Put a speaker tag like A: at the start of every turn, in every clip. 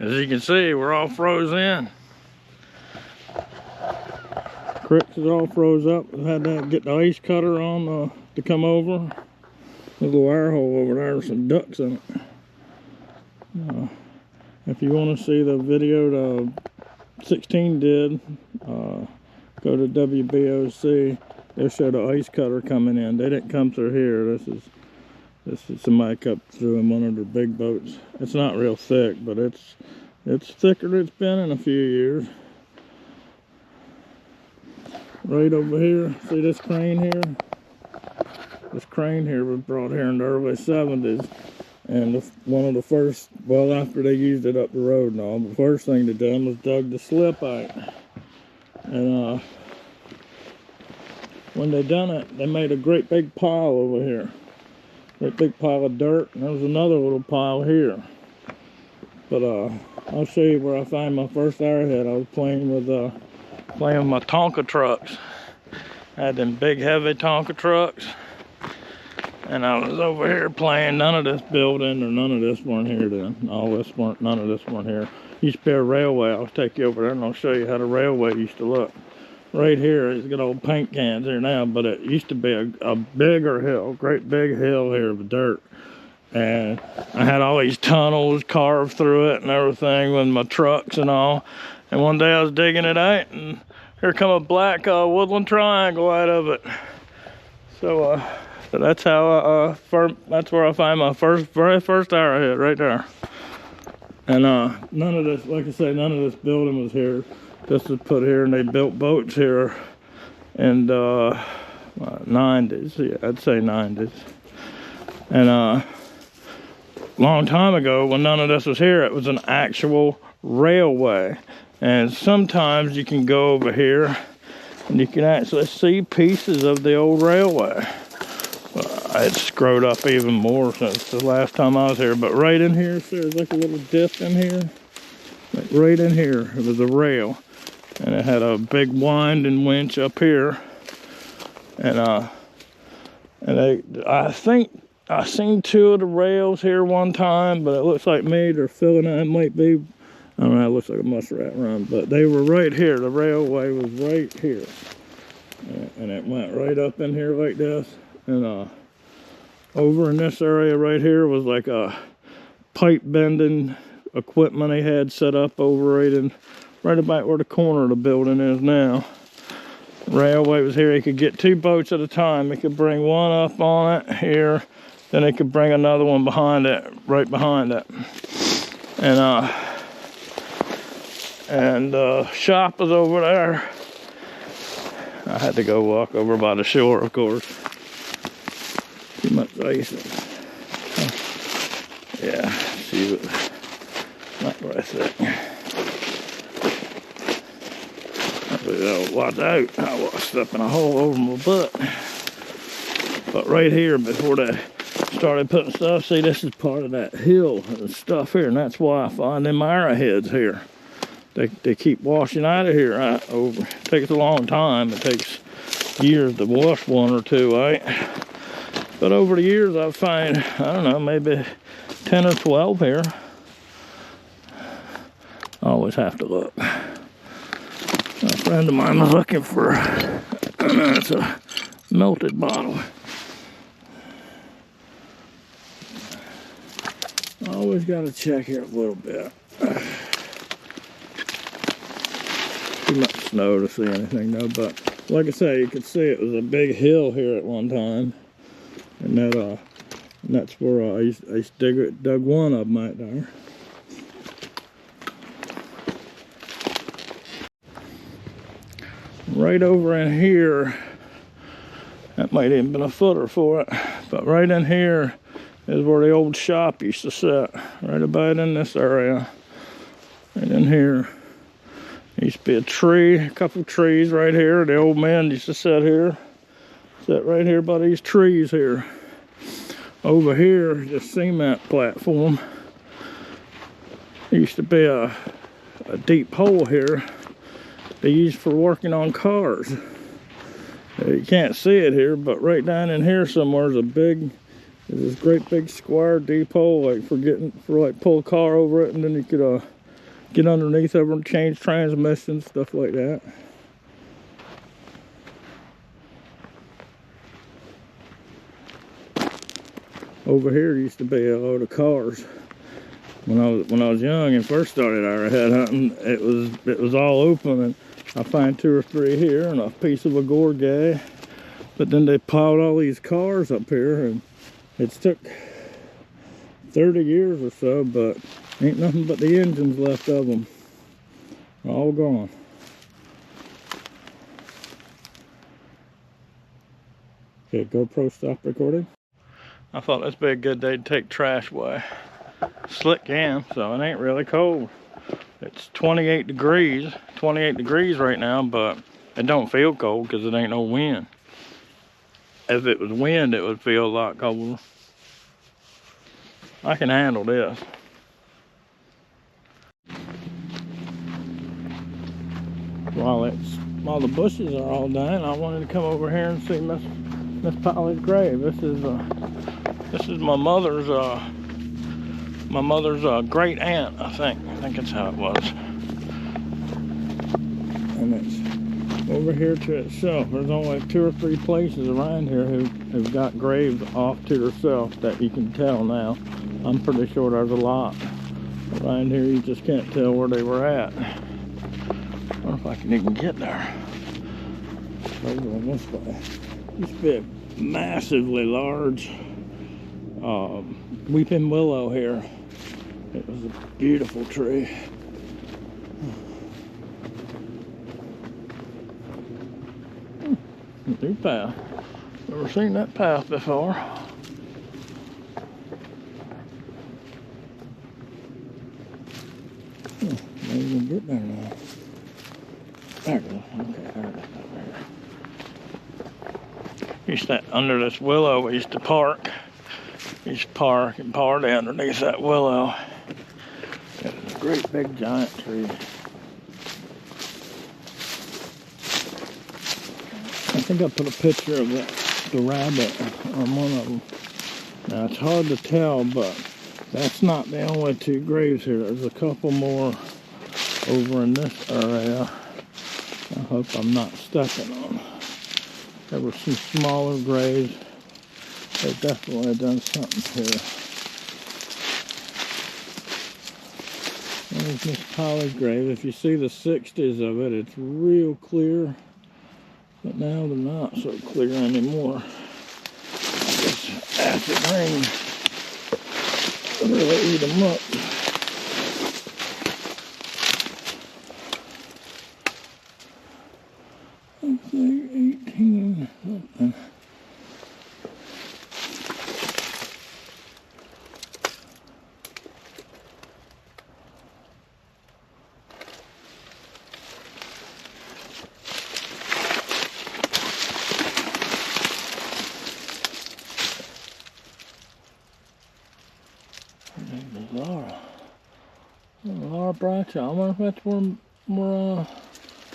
A: As you can see, we're all froze in. Creeks is all froze up. I had to get the ice cutter on to come over. There's a little air hole over there with some ducks in it. If you want to see the video the 16 did, go to WBOC. They'll show the ice cutter coming in. They didn't come through here. This is somebody cut through in one of their big boats. It's not real thick, but it's thicker than it's been in a few years. Right over here, see this crane here? This crane here was brought here in the early 70s. And one of the first, well, after they used it up the road and all, the first thing they done was dug the slip out. And when they done it, they made a great big pile over here. Great big pile of dirt, and there was another little pile here. But I'll show you where I find my first arrowhead. I was playing with my Tonka trucks. I had them big heavy Tonka trucks. And I was over here playing. None of this building or none of this weren't here then. None of this weren't here. Used to be a railway. I'll take you over there and I'll show you how the railway used to look. Right here, it's got old paint cans here now, but it used to be a bigger hill, great big hill here of dirt. And I had all these tunnels carved through it and everything with my trucks and all. And one day I was digging it out and here come a black woodland triangle out of it. So that's how that's where I find my very first arrowhead, right there. And none of this, like I say, none of this building was here. This was put here, and they built boats here in the 90s. Yeah, I'd say 90s. And long time ago, when none of this was here, it was an actual railway. And sometimes you can go over here and you can actually see pieces of the old railway. It's screwed up even more since the last time I was here. But right in here, so there's like a little dip in here. Like right in here, it was a rail. And it had a big winding winch up here. And I think I seen two of the rails here one time, but it looks like maybe they're filling out. It might be, I don't know, it looks like a muskrat run, but they were right here. The railway was right here. And it went right up in here like this. And over in this area right here was like a pipe bending equipment they had set up over right about where the corner of the building is now. Railway was here. He could get two boats at a time. He could bring one up on it here, then he could bring another one behind it, right behind it. And shop was over there. I had to go walk over by the shore, of course. Too much ice. Yeah, see what, not very thick. Watch out, I was stepping a hole over my butt. But right here, before they started putting stuff, see, this is part of that hill and stuff here, and that's why I find them arrowheads here. They keep washing out of here. It takes a long time. It takes years to wash one or two, right? But over the years, I've found, I don't know, maybe 10 or 12 here. I always have to look. A friend of mine was looking for, it's a melted bottle. I always got to check here a little bit. Too much snow to see anything though, but like I say, you can see it was a big hill here at one time. And that's where I used to dug one of them out there. Right over in here, that might even been a footer for it, but right in here is where the old shop used to sit, right about in this area. Right in here. There used to be a tree, a couple trees right here. The old man used to sit right here by these trees here. Over here, this cement platform. There used to be a deep hole here they used for working on cars. You can't see it here, but right down in here somewhere is this great big square deep hole, like pull a car over it, and then you could get underneath of them, change transmissions, stuff like that. Over here used to be a load of cars. When I was young and first started arrowhead hunting, it was all open, and I find 2 or 3 here and a piece of a gorget. But then they piled all these cars up here, and it's took 30 years or so, but ain't nothing but the engines left of them. All gone. Okay, GoPro stop recording. I thought this would be a good day to take trash away. Slick game, so it ain't really cold. It's 28 degrees right now, but it don't feel cold because it ain't no wind. If it was wind, it would feel a lot colder. I can handle this. While the bushes are all done, I wanted to come over here and see Miss Polly's grave. This is my mother's great aunt, I think that's how it was. And it's over here to itself. There's only 2 or 3 places around here who've got graves off to themselves that you can tell now. I'm pretty sure there's a lot around here. You just can't tell where they were at. I don't know if I can even get there. Over on this way. Used to be a massively large weeping willow here. It was a beautiful tree. New path. Never seen that path before. Maybe we can get there now. There it is. Okay, there it is. Used to, under this willow, we used to park. We used to park and party underneath that willow. It was a great big giant tree. I think I put a picture of the rabbit on one of them. Now it's hard to tell, but that's not the only 2 graves here. There's a couple more over in this area. I hope I'm not stepping on. There were some smaller graves. They've definitely done something here. There's Miss Polly's grave. If you see the 60s of it, it's real clear. But now they're not so clear anymore. I guess acid rain really eat them up. Let's see, 18 something. Laura Bradshaw. I wonder if that's where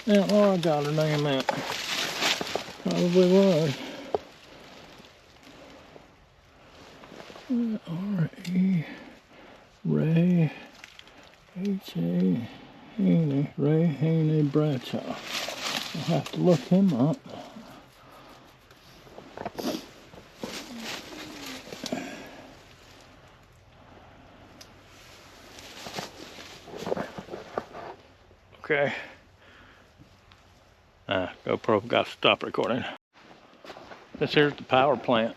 A: Aunt Laura got her name at. Probably was. R.E. Ray H.A. Haney. Ray Haney Bradshaw. I'll have to look him up. Okay. GoPro got to stop recording. This here's the power plant.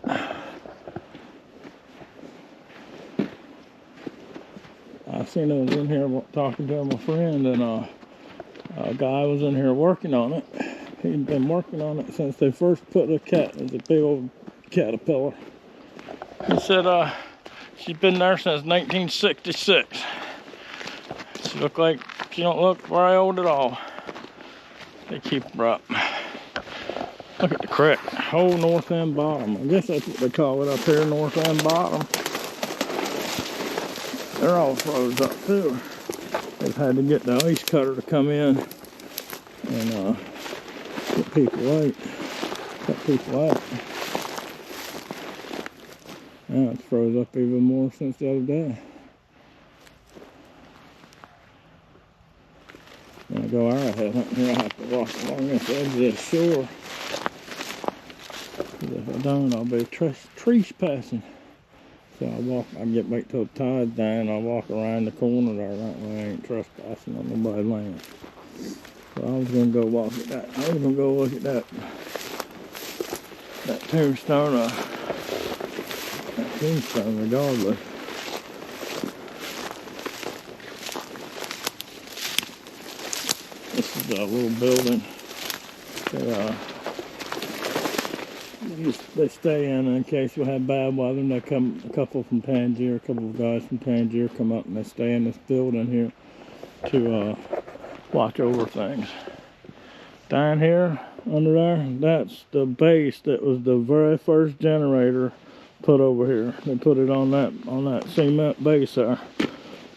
A: I seen I was in here talking to my friend, and a guy was in here working on it. He'd been working on it since they first put the cat. It was a big old caterpillar. He said she's been there since 1966. She look like she don't look very old at all. They keep her up. Look at the creek, whole north end bottom. I guess that's what they call it up here, north end bottom. They're all froze up too. They've had to get the ice cutter to come in and get people out. Cut people out. Now it's froze up even more since the other day. I go arrowhead hunting here, I have to walk along this edge of this shore. If I don't, I'll be trespassing. So I get back till the tide's down, I'll walk around the corner there, that way I ain't trespassing on nobody's land. So I was gonna go walk at that. I was gonna go look at that tombstone, regardless. This is a little building that they stay in case we have bad weather, and they come, a couple from Tangier, a couple of guys from Tangier come up and they stay in this building here to watch over things. Down here, under there, that's the base that was the very first generator put over here. They put it on that cement base there.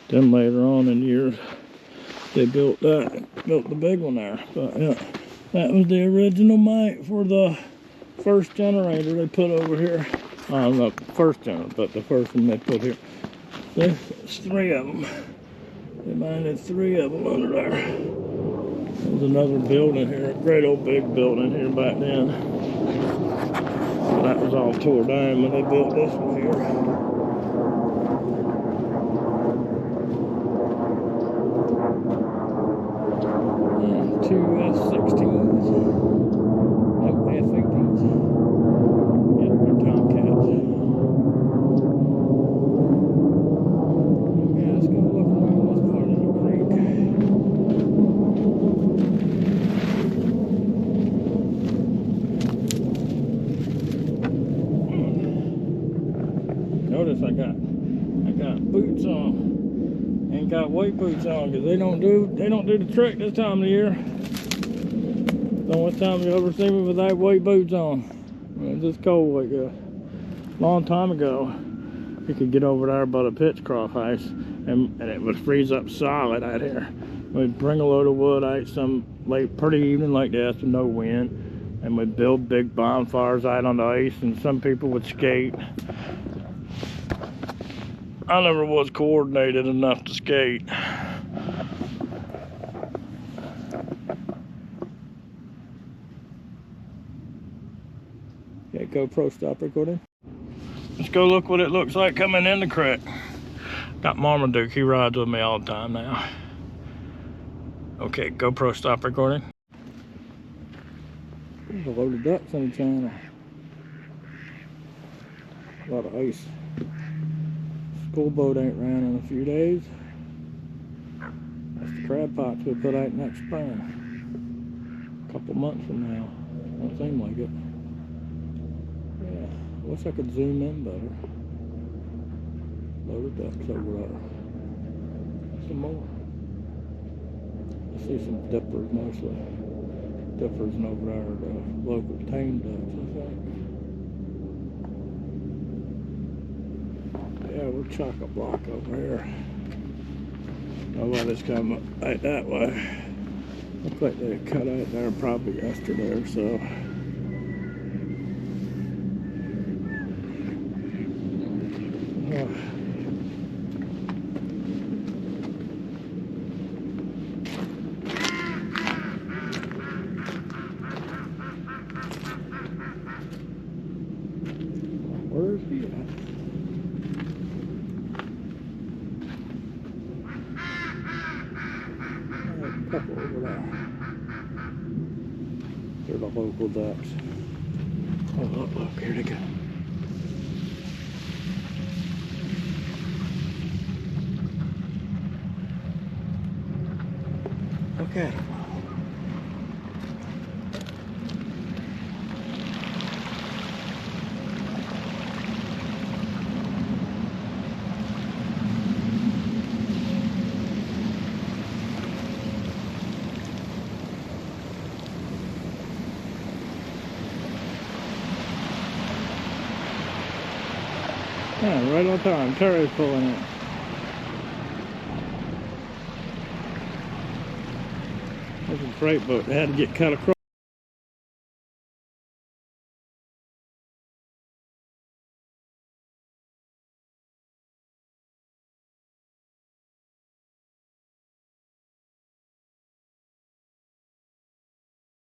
A: Then later on in years, they built the big one there. But yeah, that was the original mate for the first generator they put over here. Not the first generator, but the first one they put here. There's 3 of them. They minded 3 of them under there. There's another building here, a great old big building here back then. But that was all tore down when they built this one here. Two F-16s. Nope, F-18s. Yeah, they're Tomcats. Okay, let's go look around this part of the creek. Notice I got boots on. Ain't got white boots on because they don't do the trick this time of the year. The only time you ever see me without white boots on. It's just cold like that. Long time ago, you could get over there by the Pitchcroft ice and it would freeze up solid out here. We'd bring a load of wood out some late pretty evening like this with no wind, and we'd build big bonfires out on the ice, and some people would skate. I never was coordinated enough to skate. Okay, GoPro stop recording. Let's go look what it looks like coming in the creek. Got Marmaduke, he rides with me all the time now. Okay, GoPro stop recording. There's a load of ducks on the channel. A lot of ice. School boat ain't ran in a few days. That's the crab pots we put out next spring. A couple months from now. Don't seem like it. Yeah, I wish I could zoom in better. Load of ducks over there. Some more. I see some dippers mostly. Dippers and over there are the local tame ducks, I think. Yeah, we're chock-a-block over here. Nobody's come out that way. Looks like they cut out there probably yesterday or so. Where is he at? Couple over there. They're the local ducks. Oh, look, here they go. Okay. Yeah, right on time. Terry's pulling it. There's a freight boat. They had to get cut across.